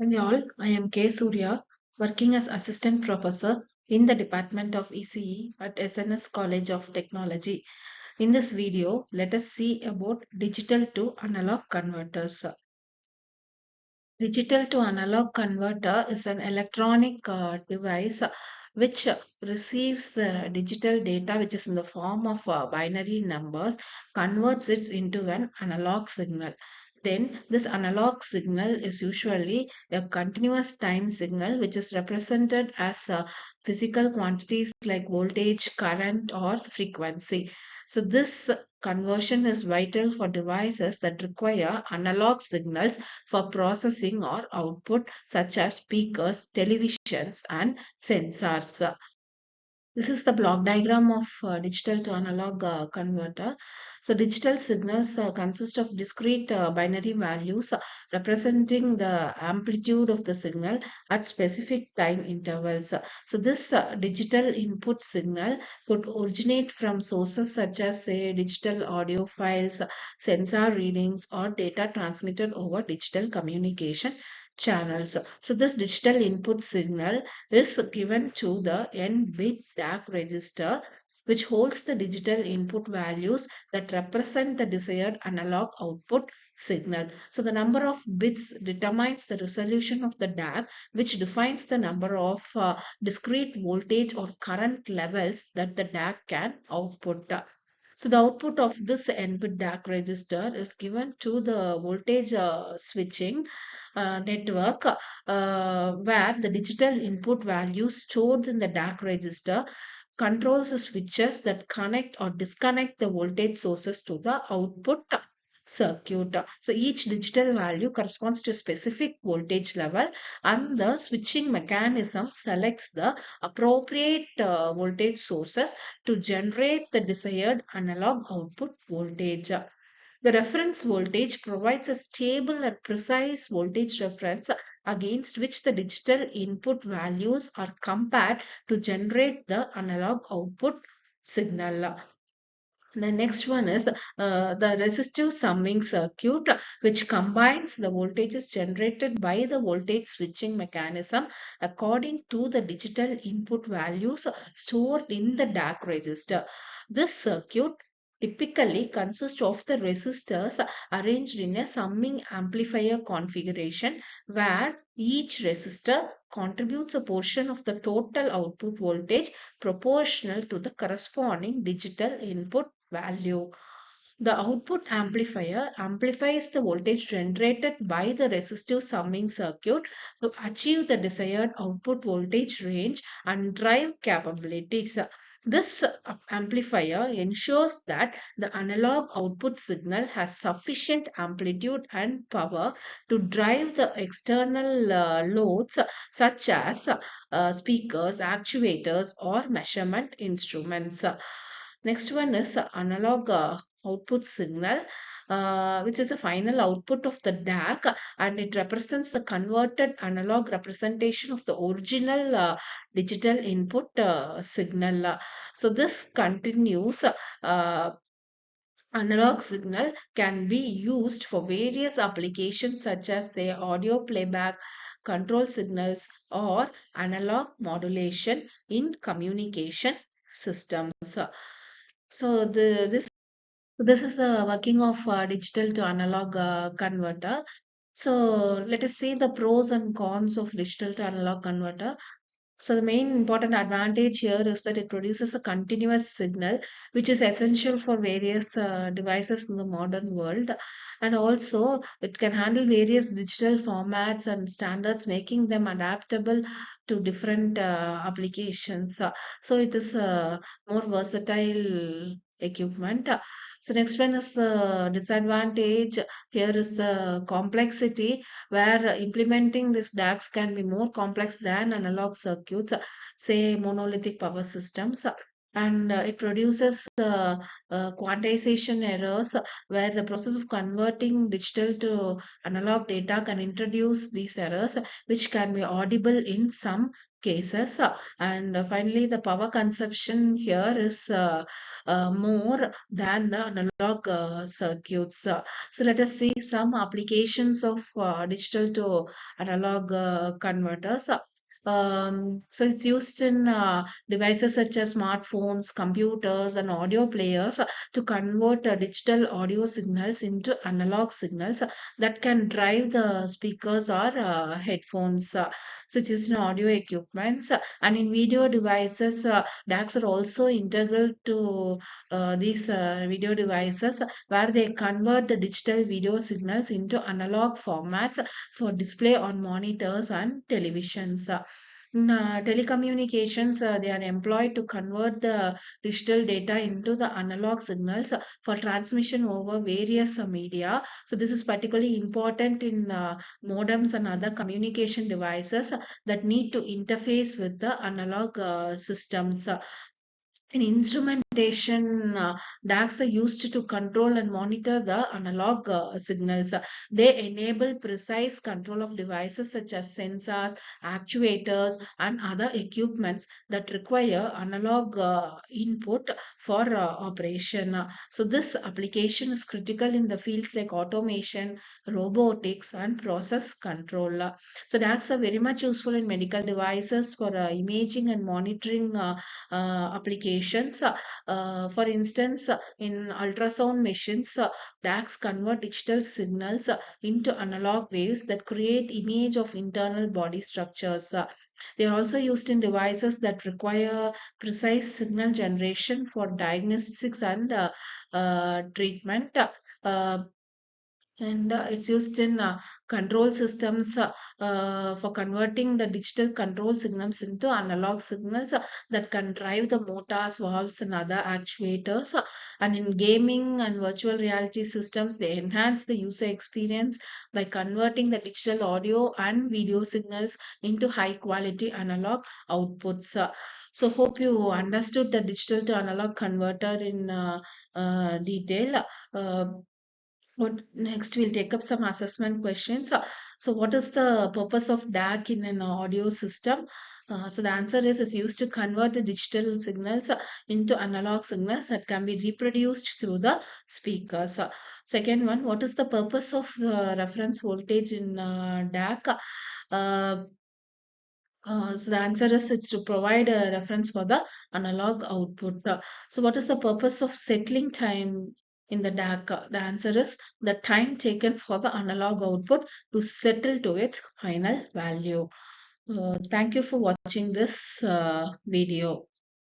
Hi all, I am K. Surya, working as Assistant Professor in the Department of ECE at SNS College of Technology. In this video, let us see about digital to analog converters. Digital to analog converter is an electronic device which receives the digital data, which is in the form of binary numbers, converts it into an analog signal. Then, this analog signal is usually a continuous time signal, which is represented as physical quantities like voltage, current, or frequency. So, this conversion is vital for devices that require analog signals for processing or output, such as speakers, televisions, and sensors. This is the block diagram of digital to analog converter. So, digital signals consist of discrete binary values representing the amplitude of the signal at specific time intervals. So, this digital input signal could originate from sources such as, say, digital audio files, sensor readings, or data transmitted over digital communication channels. So, this digital input signal is given to the n-bit DAC register, which holds the digital input values that represent the desired analog output signal. So the number of bits determines the resolution of the DAC, which defines the number of discrete voltage or current levels that the DAC can output. So the output of this n-bit DAC register is given to the voltage switching network, where the digital input value stored in the DAC register controls the switches that connect or disconnect the voltage sources to the output circuit. So each digital value corresponds to a specific voltage level, and the switching mechanism selects the appropriate voltage sources to generate the desired analog output voltage. The reference voltage provides a stable and precise voltage reference against which the digital input values are compared to generate the analog output signal. The next one is the resistive summing circuit, which combines the voltages generated by the voltage switching mechanism according to the digital input values stored in the DAC register. This circuit typically consists of the resistors arranged in a summing amplifier configuration, where each resistor contributes a portion of the total output voltage proportional to the corresponding digital input value. The output amplifier amplifies the voltage generated by the resistive summing circuit to achieve the desired output voltage range and drive capabilities. This amplifier ensures that the analog output signal has sufficient amplitude and power to drive the external loads such as speakers, actuators, or measurement instruments. Next one is analog output signal, which is the final output of the DAC, and it represents the converted analog representation of the original digital input signal. So this continues. Analog signal can be used for various applications such as, say, audio playback, control signals, or analog modulation in communication systems. So this is the working of digital to analog converter. So let us see the pros and cons of digital to analog converter. So the main important advantage here is that it produces a continuous signal, which is essential for various devices in the modern world. And also it can handle various digital formats and standards, making them adaptable to different applications. So it is a more versatile equipment. So next one is the disadvantage. Here is the complexity, where implementing these DACs can be more complex than analog circuits, say monolithic power systems. and it produces quantization errors where the process of converting digital to analog data can introduce these errors, which can be audible in some cases. And finally, the power consumption here is more than the analog circuits. So let us see some applications of digital to analog converters. So it's used in devices such as smartphones, computers, and audio players to convert digital audio signals into analog signals that can drive the speakers or headphones. So it's used in audio equipments and in video devices. DACs are also integral to these video devices where they convert the digital video signals into analog formats for display on monitors and televisions. In telecommunications, they are employed to convert the digital data into the analog signals for transmission over various media. So, this is particularly important in modems and other communication devices that need to interface with the analog systems. In instrumentation, DACs are used to control and monitor the analog signals. They enable precise control of devices such as sensors, actuators, and other equipments that require analog input for operation. So, this application is critical in the fields like automation, robotics, and process control. So, DACs are very much useful in medical devices for imaging and monitoring applications. For instance, in ultrasound machines, DACs convert digital signals into analog waves that create image of internal body structures. They are also used in devices that require precise signal generation for diagnostics and treatment. Uh, and it's used in control systems for converting the digital control signals into analog signals that can drive the motors, valves, and other actuators. And in gaming and virtual reality systems, they enhance the user experience by converting the digital audio and video signals into high quality analog outputs. So, hope you understood the digital to analog converter in detail. Uh, what next? We'll take up some assessment questions. So, what is the purpose of DAC in an audio system? So, the answer is it's used to convert the digital signals into analog signals that can be reproduced through the speakers. Second one, what is the purpose of the reference voltage in DAC? Uh, so the answer is it's to provide a reference for the analog output. So what is the purpose of settling time in the DAC? The answer is the time taken for the analog output to settle to its final value. Thank you for watching this video.